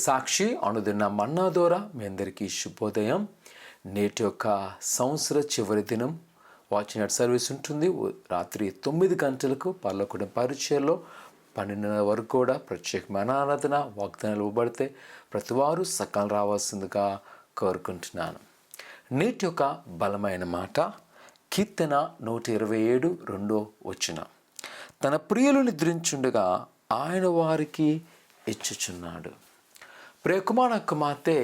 సాక్షి అనుదిన మన్నా ద్వారా మీ అందరికీ శుభోదయం. నేటి యొక్క సంవత్సర చివరి దినం వాచ్నైట్ సర్వీస్ ఉంటుంది. రాత్రి 9 గంటలకు పర్లోకూడెం పరిచయలో 12 వరకు కూడా ప్రత్యేకమైన ఆరాధన వాగ్దానాలు ఇవ్వబడితే ప్రతివారు సకాలం రావాల్సిందిగా కోరుకుంటున్నాను. నేటి యొక్క బలమైన మాట కీర్తన 127 2వ వచనం. తన ప్రియులు నిద్రించుండగా ఆయన వారికి ఇచ్చుచున్నాడు. ప్రియకుమార కుమార్తె,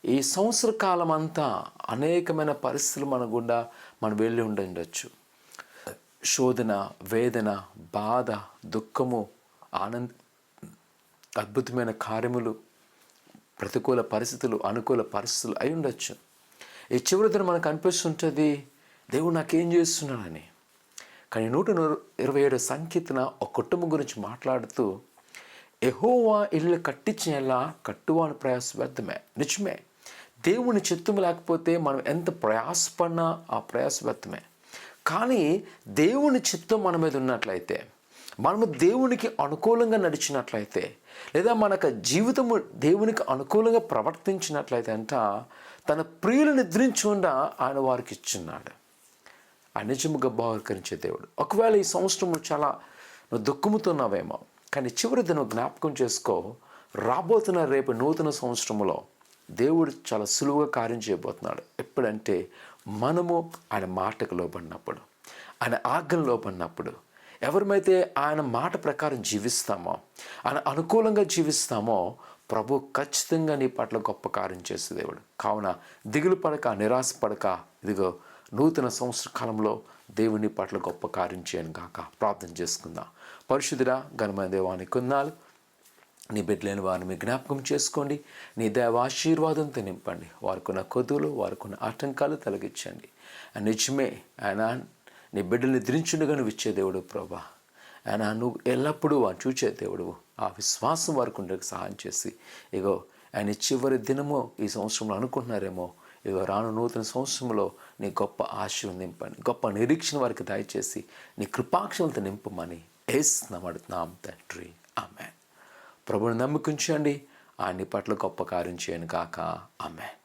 ఈ సంవత్సర కాలం అంతా అనేకమైన పరిస్థితులు మన గుండా మనం వెళ్ళి ఉండొచ్చు. శోధన, వేదన, బాధ, దుఃఖము, అద్భుతమైన కార్యములు, ప్రతికూల పరిస్థితులు, అనుకూల పరిస్థితులు అయి ఉండొచ్చు. ఈ చివరి దిన మనకు అనిపిస్తుంటుంది, దేవుడు నాకేం చేస్తున్నాడని. కానీ 127 సంకీర్తన ఒక కుటుంబం గురించి మాట్లాడుతూ, యెహోవా ఇల్లు కట్టించేలా కట్టువాని ప్రయాస వ్యర్థమే. నిజమే, దేవుని చిత్తము లేకపోతే మనం ఎంత ప్రయాసపడినా ఆ ప్రయాస వ్యర్థమే. కానీ దేవుని చిత్తం మన మీద ఉన్నట్లయితే, మనము దేవునికి అనుకూలంగా నడిచినట్లయితే, లేదా మనకు జీవితము దేవునికి అనుకూలంగా ప్రవర్తించినట్లయితే తన ప్రియులు నిద్రించుండా ఆయన వారికి ఇచ్చున్నాడు. ఆ నిజముగా బహుకరించే దేవుడు. ఒకవేళ ఈ సంవత్సరం చాలా నువ్వు దుఃఖముతున్నావేమో, కానీ చివరి దినం జ్ఞాపకం చేసుకో, రాబోతున్న రేపు నూతన సంవత్సరంలో దేవుడు చాలా సులువుగా కార్యం చేయబోతున్నాడు. ఎప్పుడంటే మనము ఆయన మాటకు లోబడినప్పుడు, ఆయన ఆజ్ఞలు లోబడినప్పుడు, ఎవరిమైతే ఆయన మాట ప్రకారం జీవిస్తామో, ఆయన అనుకూలంగా జీవిస్తామో, ప్రభు ఖచ్చితంగా నీ పట్ల గొప్ప కార్యం చేసే దేవుడు. కావున దిగులు పడక, నిరాశ పడక, ఇదిగో నూతన సంవత్సర కాలంలో దేవుని పట్ల గొప్ప కార్యం చేయను కాక ప్రార్థన చేసుకుందాం. పరిశుద్ధుడా, ఘనమైన దేవానికి కొందాలు. నీ బిడ్డలేని వారిని మీ జ్ఞాపకం చేసుకోండి. నీ దైవ ఆశీర్వాదంతో నింపండి. వారికున్న కొదువులు, వారికున్న ఆటంకాలు తొలగించండి. నిజమే, ఆయన నీ బిడ్డల్ని నిద్రించుండగా నువ్వు ఇచ్చే దేవుడు ప్రభా. ఆయన నువ్వు ఎల్లప్పుడూ వారు చూచే దేవుడు. ఆ విశ్వాసం వారికి ఉండేకి సహాయం చేసి, ఇగో ఆయన చివరి దినము ఈ సంవత్సరంలో అనుకుంటున్నారేమో, ఇగో రాను నూతన సంవత్సరంలో నీ గొప్ప ఆశలు నింపండి. గొప్ప నిరీక్షణ వారికి దయచేసి నీ కృపాక్షలతో నింపమని యేసునామమున అడుగుతున్నాం తండ్రి, ఆమేన్. ప్రభువుని నమ్ముకుంచండి. ఆయన పట్ల గొప్ప కార్యం చేయను కాక, ఆమేన్.